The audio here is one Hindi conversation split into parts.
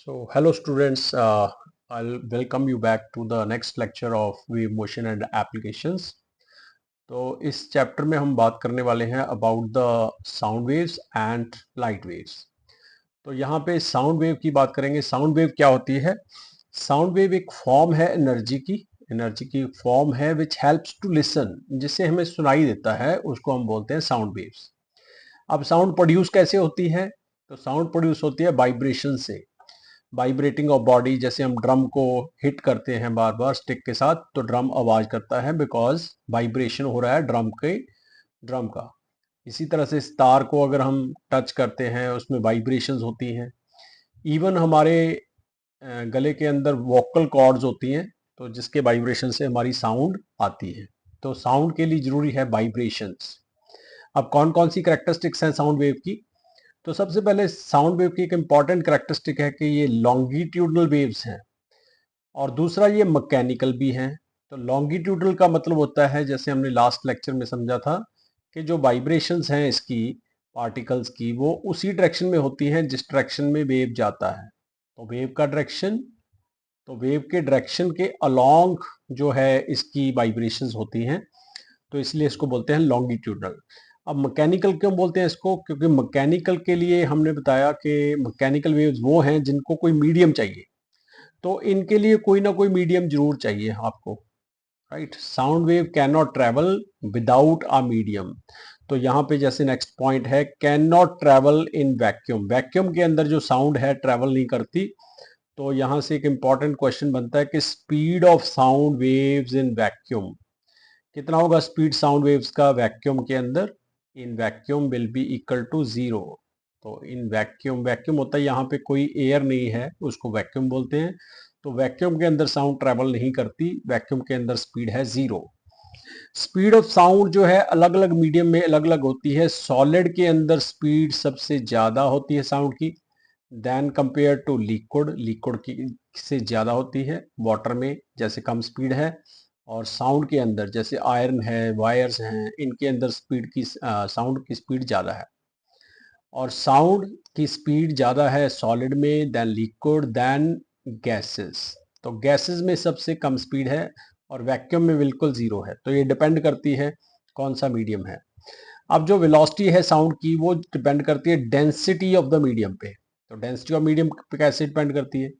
So, hello students, I'll welcome you back to the next lecture of wave motion and applications. तो इस चैप्टर में हम बात करने वाले हैं about the sound waves and light waves. तो यहाँ पे साउंड वेव की बात करेंगे। साउंड वेव क्या होती है? साउंड वेव एक फॉर्म है एनर्जी की फॉर्म है विच हेल्प्स टू लिसन, जिससे हमें सुनाई देता है, उसको हम बोलते हैं साउंड वेव्स। अब साउंड प्रोड्यूस कैसे होती है? तो साउंड प्रोड्यूस होती है वाइब्रेशन से, वाइब्रेटिंग ऑफ बॉडी। जैसे हम ड्रम को हिट करते हैं बार बार स्टिक के साथ तो ड्रम आवाज करता है, बिकॉज वाइब्रेशन हो रहा है ड्रम का। इसी तरह से तार को अगर हम टच करते हैं उसमें वाइब्रेशंस होती हैं। इवन हमारे गले के अंदर वोकल कॉर्ड्स होती हैं, तो जिसके वाइब्रेशन से हमारी साउंड आती है। तो साउंड के लिए जरूरी है वाइब्रेशंस। अब कौन कौन सी कैरेक्टरिस्टिक्स हैं साउंड वेव की? तो सबसे पहले साउंड वेव की एक इंपॉर्टेंट कैरेक्टरिस्टिक है कि ये लॉन्गिट्यूडनल वेव्स हैं, और दूसरा ये मैकेनिकल भी हैं। तो लॉन्गिट्यूडनल का मतलब होता है, जैसे हमने लास्ट लेक्चर में समझा था, कि जो वाइब्रेशंस हैं इसकी पार्टिकल्स की, वो उसी डायरेक्शन में होती हैं जिस डायरेक्शन में वेव जाता है। तो वेव का डायरेक्शन, तो वेव के डायरेक्शन के अलोंग जो है इसकी वाइब्रेशंस होती हैं, तो इसलिए इसको बोलते हैं लॉन्गिट्यूडनल। अब मैकेनिकल क्यों बोलते हैं इसको? क्योंकि मैकेनिकल के लिए हमने बताया कि मैकेनिकल वेव्स वो हैं जिनको कोई मीडियम चाहिए, तो इनके लिए कोई ना कोई मीडियम जरूर चाहिए आपको, right? Sound wave can not travel without a medium. तो यहाँ पे जैसे नेक्स्ट पॉइंट है, can not travel in vacuum. Vacuum के अंदर जो साउंड है ट्रेवल नहीं करती। तो यहाँ से एक इंपॉर्टेंट क्वेश्चन बनता है कि speed of sound waves in vacuum कितना होगा? स्पीड साउंड वेव्स का वैक्यूम के अंदर, in vacuum will be equal to 0। तो इन वैक्यूम, वैक्यूम होता है यहाँ पे कोई एयर नहीं है, उसको वैक्यूम बोलते हैं। तो वैक्यूम के अंदर साउंड ट्रेवल नहीं करती, वैक्यूम के अंदर स्पीड है 0। स्पीड ऑफ साउंड जो है अलग अलग मीडियम में अलग अलग होती है। सॉलिड के अंदर स्पीड सबसे ज्यादा होती है साउंड की, then compare to liquid, liquid की से ज्यादा होती है। वाटर में जैसे कम स्पीड है, और साउंड के अंदर जैसे आयरन है, वायर्स हैं, इनके अंदर स्पीड की साउंड की स्पीड ज़्यादा है। और साउंड की स्पीड ज़्यादा है सॉलिड में, देन लिक्विड, देन गैसेस। तो गैसेस में सबसे कम स्पीड है, और वैक्यूम में बिल्कुल ज़ीरो है। तो ये डिपेंड करती है कौन सा मीडियम है। अब जो वेलोसिटी है साउंड की, वो डिपेंड करती है डेंसिटी ऑफ द मीडियम पे। तो डेंसिटी ऑफ मीडियम पे कैसे डिपेंड करती है?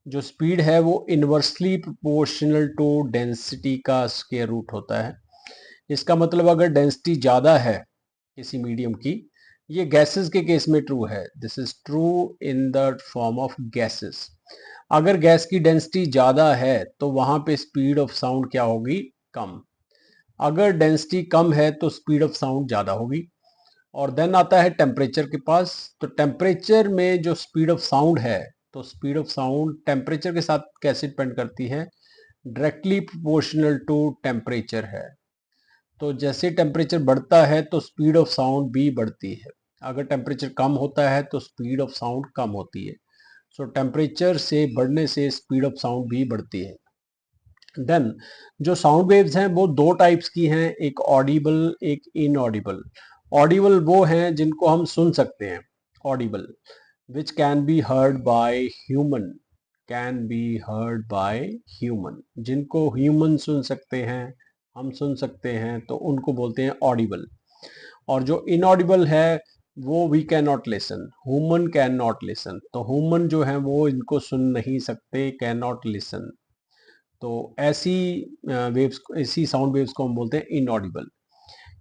जो स्पीड है वो इनवर्सली प्रोपोर्शनल टू डेंसिटी का स्क्वायर रूट होता है। इसका मतलब अगर डेंसिटी ज़्यादा है किसी मीडियम की, ये गैसेस के केस में ट्रू है, this is true in the form of gases. अगर गैस की डेंसिटी ज़्यादा है तो वहाँ पे स्पीड ऑफ साउंड क्या होगी? कम। अगर डेंसिटी कम है तो स्पीड ऑफ साउंड ज़्यादा होगी। और देन आता है टेम्परेचर के पास। तो टेम्परेचर में जो स्पीड ऑफ साउंड है, तो स्पीड ऑफ साउंड टेम्परेचर के साथ कैसे डिपेंड करती है? डायरेक्टली प्रोपोर्शनल टू टेम्परेचर है। तो जैसे टेम्परेचर बढ़ता है तो स्पीड ऑफ साउंड भी बढ़ती है। अगर टेम्परेचर कम होता है तो स्पीड ऑफ साउंड कम होती है। सो टेम्परेचर से बढ़ने से स्पीड ऑफ साउंड भी बढ़ती है। देन जो साउंड वेव्स हैं वो दो टाइप्स की हैं, एक ऑडिबल, एक इनऑडिबल। ऑडिबल वो हैं जिनको हम सुन सकते हैं, Audible, which can be heard by human, can be heard by human, जिनको ह्यूमन सुन सकते हैं, हम सुन सकते हैं, तो उनको बोलते हैं ऑडिबल। और जो इनऑडिबल है वो we can not listen, human can not listen. तो ह्यूमन जो है वो इनको सुन नहीं सकते, कैन नॉट लिसन। तो ऐसी वेव्स, ऐसी साउंड वेव्स को हम बोलते हैं इनऑडिबल।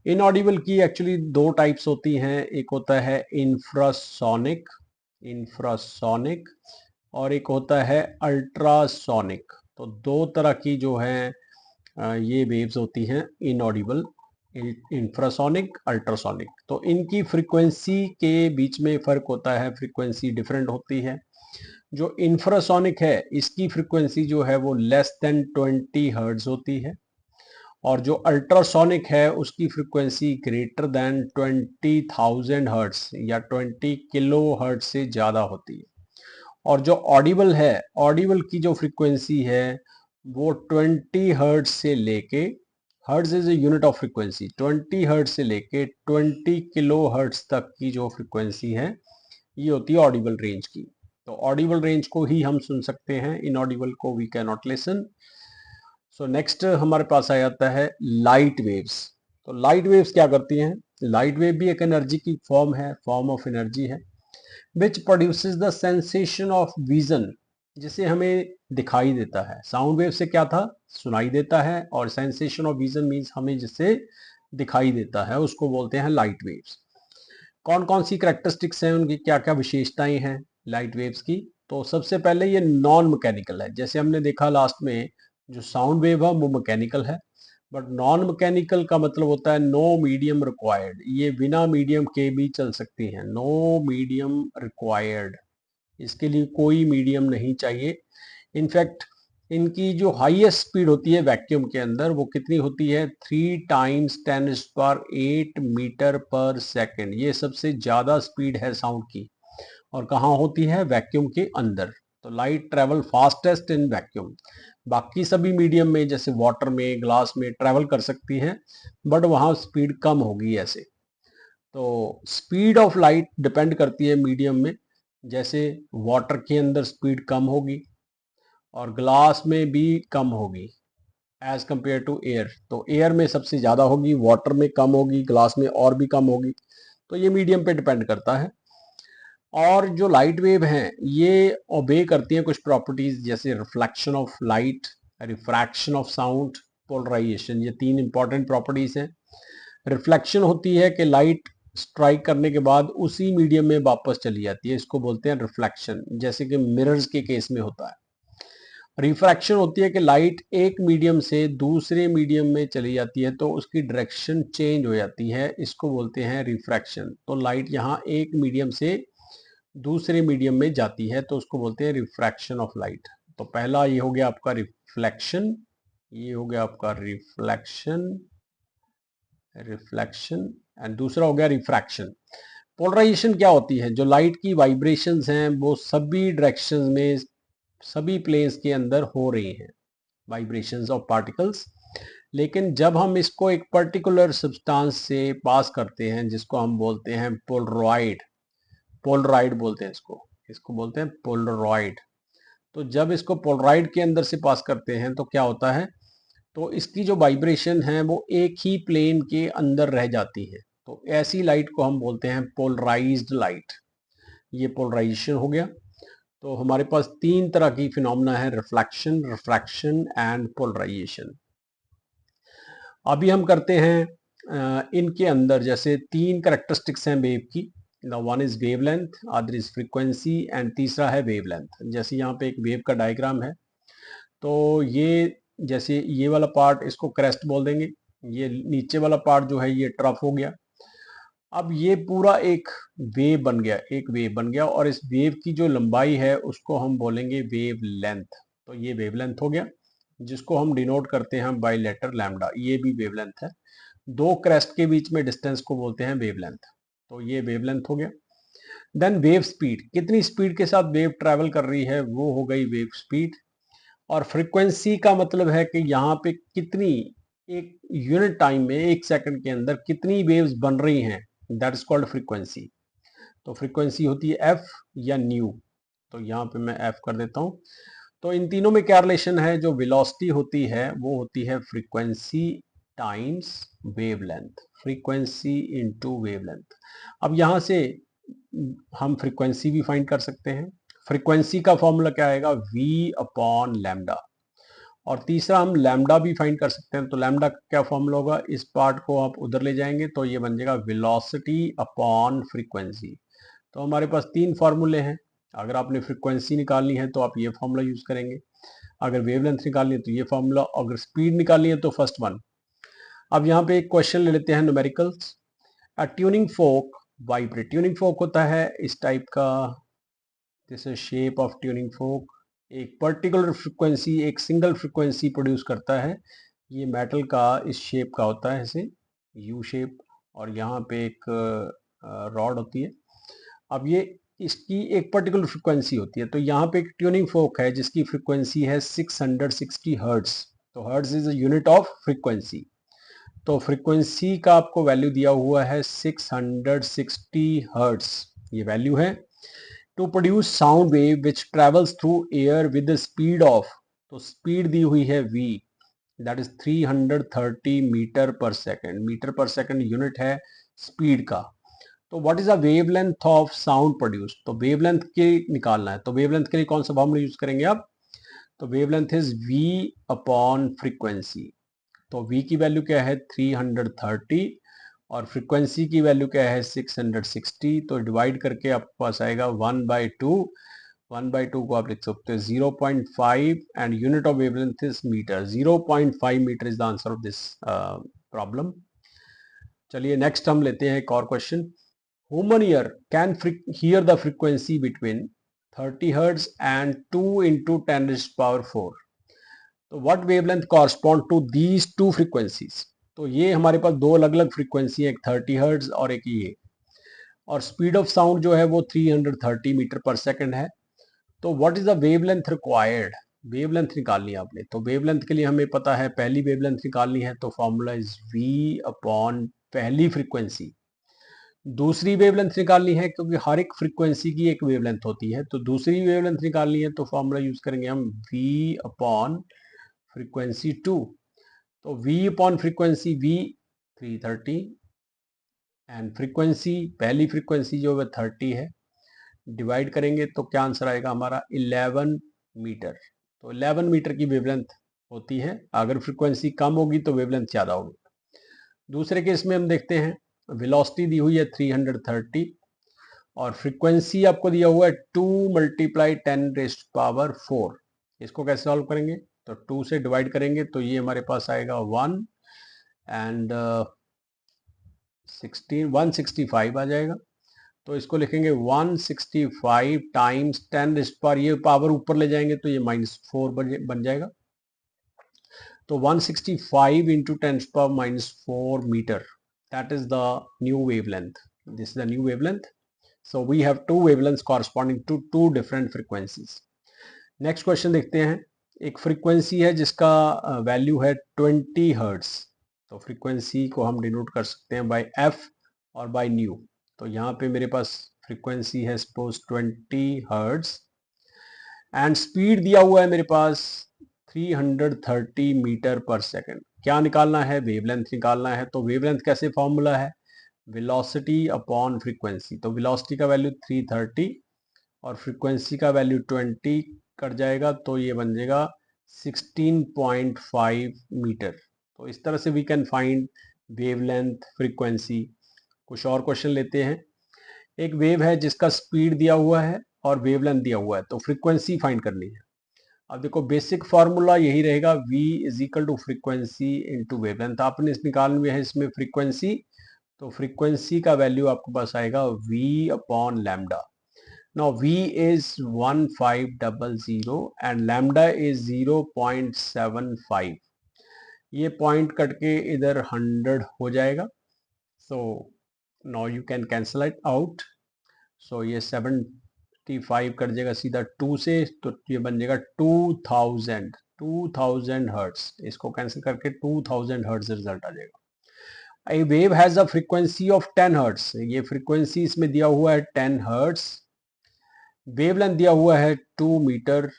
इनऑडिबल की एक्चुअली दो टाइप्स होती हैं, एक होता है इंफ्रासोनिक, इंफ्रासोनिक, और एक होता है अल्ट्रासोनिक। तो दो तरह की जो है ये वेव्स होती हैं इनऑडिबल, इंफ्रासोनिक, अल्ट्रासोनिक। तो इनकी फ्रीक्वेंसी के बीच में फर्क होता है, फ्रीक्वेंसी डिफरेंट होती है। जो इंफ्रासोनिक है इसकी फ्रीक्वेंसी जो है वो लेस देन 20 हर्ट्ज होती है, और जो अल्ट्रासोनिक है उसकी फ्रीक्वेंसी ग्रेटर देन 20,000 हर्ट्ज या 20 किलो हर्ट्ज से ज़्यादा होती है। और जो ऑडिबल है, ऑडिबल की जो फ्रीक्वेंसी है वो 20 हर्ट्ज से लेके, hertz is a unit of frequency, 20 hertz से लेके 20 किलो हर्ट्ज तक की जो फ्रीक्वेंसी है ये होती है ऑडिबल रेंज की। तो ऑडिबल रेंज को ही हम सुन सकते हैं, इनऑडिबल को we can not listen. So next हमारे पास आ जाता है लाइट वेव्स। तो लाइट वेव्स क्या करती हैं? लाइट वेव भी एक एनर्जी की फॉर्म है, फॉर्म ऑफ एनर्जी है, which produces the sensation of vision, जिसे हमें दिखाई देता है। साउंड वेव से क्या था? सुनाई देता है, और सेंसेशन ऑफ विजन मीन्स हमें जिससे दिखाई देता है, उसको बोलते हैं लाइट वेव्स। कौन कौन सी कैरेक्टरिस्टिक्स हैं, उनकी क्या क्या विशेषताएं हैं लाइट वेव्स की? तो सबसे पहले ये नॉन मैकेनिकल है। जैसे हमने देखा लास्ट में, जो साउंड वेव है वो मैकेनिकल है, बट नॉन मैकेनिकल का मतलब होता है नो मीडियम रिक्वायर्ड। ये बिना मीडियम के भी चल सकती हैं, नो मीडियम रिक्वायर्ड, इसके लिए कोई मीडियम नहीं चाहिए। इनफैक्ट इनकी जो हाईएस्ट स्पीड होती है वैक्यूम के अंदर, वो कितनी होती है? 3 × 10⁸ मीटर पर सेकेंड। ये सबसे ज्यादा स्पीड है साउंड की, और कहाँ होती है? वैक्यूम के अंदर। तो light travel fastest in vacuum. बाकी सभी मीडियम में, जैसे वाटर में, ग्लास में ट्रेवल कर सकती हैं, बट वहां स्पीड कम होगी ऐसे। तो स्पीड ऑफ लाइट डिपेंड करती है मीडियम में। जैसे वाटर के अंदर स्पीड कम होगी, और ग्लास में भी कम होगी एज कंपेयर टू एयर। तो एयर में सबसे ज़्यादा होगी, वाटर में कम होगी, ग्लास में और भी कम होगी। तो ये मीडियम पे डिपेंड करता है। और जो लाइट वेव हैं ये ओबे करती हैं कुछ प्रॉपर्टीज, जैसे reflection of light, refraction of sound, polarisation. ये 3 इंपॉर्टेंट प्रॉपर्टीज हैं। रिफ्लेक्शन होती है कि लाइट स्ट्राइक करने के बाद उसी मीडियम में वापस चली जाती है, इसको बोलते हैं रिफ्लेक्शन, जैसे कि मिरर्स के केस में होता है। रिफ्रैक्शन होती है कि लाइट एक मीडियम से दूसरे मीडियम में चली जाती है, तो उसकी डायरेक्शन चेंज हो जाती है, इसको बोलते हैं रिफ्रैक्शन। तो लाइट यहाँ एक मीडियम से दूसरे मीडियम में जाती है, तो उसको बोलते हैं रिफ्रैक्शन ऑफ लाइट। तो पहला ये हो गया आपका रिफ्लेक्शन, ये हो गया आपका रिफ्लेक्शन, रिफ्लेक्शन, एंड दूसरा हो गया रिफ्रैक्शन। पोलराइजेशन क्या होती है? जो लाइट की वाइब्रेशंस हैं वो सभी डायरेक्शंस में, सभी प्लेन्स के अंदर हो रही हैं, वाइब्रेशंस ऑफ पार्टिकल्स। लेकिन जब हम इसको एक पर्टिकुलर सब्सटेंस से पास करते हैं, जिसको हम बोलते हैं पोलरॉइड, पोलराइड बोलते हैं इसको, इसको बोलते हैं पोलरॉइड। तो जब इसको पोलराइड के अंदर से पास करते हैं तो क्या होता है? तो इसकी जो वाइब्रेशन है वो एक ही प्लेन के अंदर रह जाती है। तो ऐसी लाइट को हम बोलते हैं पोलराइज्ड लाइट। ये पोलराइजेशन हो गया। तो हमारे पास 3 तरह की फिनोमेना है, रिफ्लेक्शन, रिफ्रैक्शन एंड पोलराइजेशन। अभी हम करते हैं इनके अंदर, जैसे 3 कैरेक्टरिस्टिक्स हैं वेव की। One is wavelength, other is frequency, and तीसरा है वेवलेंथ। जैसे यहाँ पे एक वेव का डायग्राम है, तो ये जैसे ये वाला पार्ट, इसको क्रेस्ट बोल देंगे। ये नीचे वाला पार्ट जो है ये ट्रफ हो गया। अब ये पूरा एक वेव बन गया, एक वेव बन गया, और इस वेव की जो लंबाई है उसको हम बोलेंगे वेव लेंथ। तो ये वेव लेंथ हो गया, जिसको हम डिनोट करते हैं बाय लेटर लैम्डा। ये भी वेव लेंथ है। 2 क्रेस्ट के बीच में डिस्टेंस को बोलते हैं वेव लेंथ। तो ये वेव लेंथ हो गया। देन वेव स्पीड, कितनी स्पीड के साथ वेव ट्रैवल कर रही है, वो हो गई वेव स्पीड। और फ्रीक्वेंसी का मतलब है कि यहाँ पे कितनी, एक यूनिट टाइम में, एक सेकंड के अंदर कितनी वेव्स बन रही हैं, दैट इज कॉल्ड फ्रीक्वेंसी। तो फ्रीक्वेंसी होती है एफ या न्यू। तो यहाँ पे मैं एफ कर देता हूँ। तो इन तीनों में क्या रिलेशन है? जो वेलोसिटी होती है वो होती है frequency times wavelength, frequency into wavelength. अब यहाँ से हम फ्रीक्वेंसी भी फाइंड कर सकते हैं। फ्रीक्वेंसी का फॉर्मूला क्या आएगा? v upon lambda. और तीसरा हम लैम्डा भी फाइंड कर सकते हैं। तो लैम्डा का क्या फॉर्मूला होगा? इस पार्ट को आप उधर ले जाएंगे तो ये बन जाएगा वेलोसिटी अपॉन फ्रीक्वेंसी। तो हमारे पास 3 फार्मूले हैं। अगर आपने फ्रीक्वेंसी निकालनी है तो आप ये फॉर्मूला यूज करेंगे, अगर वेवलेंथ निकालनी है तो ये फॉर्मूला, अगर स्पीड निकालनी है तो फर्स्ट वन। अब यहाँ पे एक क्वेश्चन ले लेते हैं, numericals. A tuning fork vibrate. Tuning fork होता है इस टाइप का, this is shape of tuning fork. एक पर्टिकुलर फ्रिक्वेंसी, एक सिंगल फ्रिक्वेंसी प्रोड्यूस करता है। ये मेटल का इस शेप का होता है, ऐसे यू शेप, और यहाँ पे एक रॉड होती है। अब ये इसकी एक पर्टिकुलर फ्रिक्वेंसी होती है। तो यहाँ पे एक ट्यूनिंग फोक है जिसकी फ्रिक्वेंसी है 660 हर्ट्ज। तो hertz is a unit of frequency. तो फ्रिक्वेंसी का आपको वैल्यू दिया हुआ है 660 हर्ट्ज, ये वैल्यू है। To produce sound wave which travels through air with the speed of, तो स्पीड दी हुई है v, that is 330 metre per second, metre per second unit है स्पीड का। तो what is the wavelength of sound produce, तो वेवलेंथ के निकालना है। तो वेवलेंथ के लिए कौन सा फॉर्मूला यूज करेंगे आप, तो wavelength is v upon frequency. तो v की वैल्यू क्या है 330 और फ्रीक्वेंसी की वैल्यू क्या है 660, तो डिवाइड करके आपके पास आएगा 1/2, 1/2 को आप लिख सकते हो 0.5 and unit of wavelength is metre, 0.5 metre is the answer of this problem. चलिए नेक्स्ट हम लेते हैं एक और question. Human ear can hear the frequency between 30 hertz and 2 into 10⁴। तो what wavelength correspond to these two frequencies, तो ये हमारे पास दो अलग अलग फ्रीक्वेंसी है, एक 30 हर्ट्ज और एक ये, और स्पीड ऑफ साउंड जो है वो 330 मीटर पर सेकंड है। तो what is the wavelength required, wavelength निकालनी है आपने। तो वेवलेंथ के लिए हमें पता है पहली वेवलेंथ निकालनी है, तो फॉर्मूला इज v अपॉन पहली फ्रीक्वेंसी। दूसरी वेवलेंथ निकालनी है क्योंकि हर एक फ्रीक्वेंसी की एक वेवलेंथ होती है, तो दूसरी वेवलेंथ निकालनी है तो फॉर्मूला यूज करेंगे हम v अपॉन फ्रीक्वेंसी 2। तो v upon frequency v 330 and frequency पहली फ्रीक्वेंसी जो है 30 है, डिवाइड करेंगे तो क्या आंसर आएगा हमारा 11 मीटर। तो 11 मीटर की वेवलेंथ होती है, अगर फ्रीक्वेंसी कम होगी तो वेवलेंथ ज़्यादा होगी। दूसरे केस में हम देखते हैं, वेलोसिटी दी हुई है 330 और फ्रीक्वेंसी आपको दिया हुआ है 2 × 10⁴। इसको कैसे सॉल्व करेंगे, तो 2 से डिवाइड करेंगे तो ये हमारे पास आएगा 1 एंड 165 आ जाएगा। तो इसको लिखेंगे 165 टाइम्स 10⁻, ये पावर ऊपर ले जाएंगे तो ये -4 बन जाएगा। तो 165 into 10⁻⁴ metre, that is the new wavelength. This is the new wavelength. So we have two wavelengths corresponding to two different frequencies. Next question देखते हैं। एक फ्रीक्वेंसी है जिसका वैल्यू है 20 हर्ट्स, तो फ्रीक्वेंसी को हम डिनोट कर सकते हैं बाय f और बाय न्यू। तो यहाँ पे मेरे पास फ्रीक्वेंसी है सपोज 20 हर्ट्स एंड स्पीड दिया हुआ है मेरे पास 330 मीटर पर सेकंड। क्या निकालना है, वेवलेंथ निकालना है। तो वेवलेंथ कैसे फॉर्मूला है, वेलोसिटी अपॉन फ्रीक्वेंसी। तो वेलोसिटी का वैल्यू 330 और फ्रीक्वेंसी का वैल्यू 20 कट जाएगा तो ये बन जाएगा 16.5 मीटर। तो इस तरह से we can find wavelength, frequency. कुछ और क्वेश्चन लेते हैं। एक वेव है जिसका स्पीड दिया हुआ है और वेवलेंथ दिया हुआ है, तो फ्रीक्वेंसी फाइंड करनी है। अब देखो बेसिक फार्मूला यही रहेगा, v is equal to frequency into wavelength. आपने इस निकालनी है इसमें फ्रीक्वेंसी, तो फ्रीक्वेंसी का वैल्यू आपके पास आएगा v upon lambda. Now v is 1500 and lambda is 0.75। ये पॉइंट कट के इधर 100 हो जाएगा, so now you can cancel it out. So ये 75 कट जाएगा सीधा 2 से, तो ये बन जाएगा 2000 हर्ट्स। इसको कैंसिल करके 2000 हर्ट्स रिजल्ट आ जाएगा। A wave has a frequency of 10 hertz, ये फ्रीक्वेंसी इसमें दिया हुआ है 10 हर्ट्स, वेवलेंथ दिया हुआ है 2 मीटर।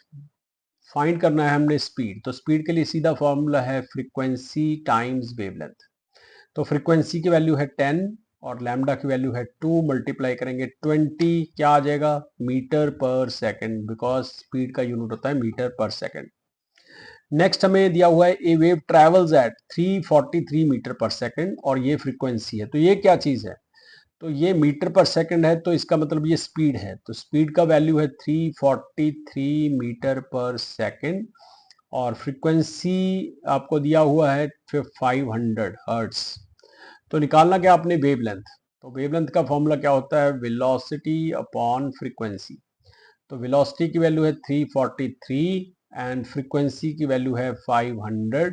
फाइंड करना है हमने स्पीड, तो स्पीड के लिए सीधा फॉर्मूला है फ्रीक्वेंसी टाइम्स वेवलेंथ। तो फ्रीक्वेंसी की वैल्यू है 10 और लैम्डा की वैल्यू है 2, मल्टीप्लाई करेंगे 20, क्या आ जाएगा मीटर पर सेकंड, बिकॉज स्पीड का यूनिट होता है मीटर पर सेकंड। नेक्स्ट हमें दिया हुआ है ए वेव ट्रेवल्स एट 343 मीटर पर सेकंड और ये फ्रीक्वेंसी है। तो ये क्या चीज है, तो ये मीटर पर सेकंड है, तो इसका मतलब ये स्पीड है। तो स्पीड का वैल्यू है 343 मीटर पर सेकंड और फ्रीक्वेंसी आपको दिया हुआ है 500 हर्ट्स। तो निकालना क्या आपने, वेवलेंथ। तो वेवलेंथ का फॉर्मूला क्या होता है, वेलोसिटी अपॉन फ्रीक्वेंसी। तो वेलोसिटी की वैल्यू है 343 एंड फ्रीक्वेंसी की वैल्यू है 500।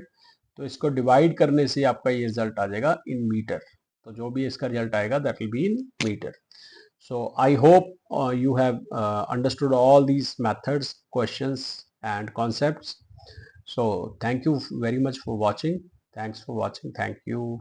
तो इसको डिवाइड करने से आपका ये रिजल्ट आ जाएगा इन मीटर। तो जो भी इसका रिजल्ट आएगा that will be in metre. So I hope you have understood all these methods, questions and concepts. So thank you very much for watching. Thanks for watching. Thank you.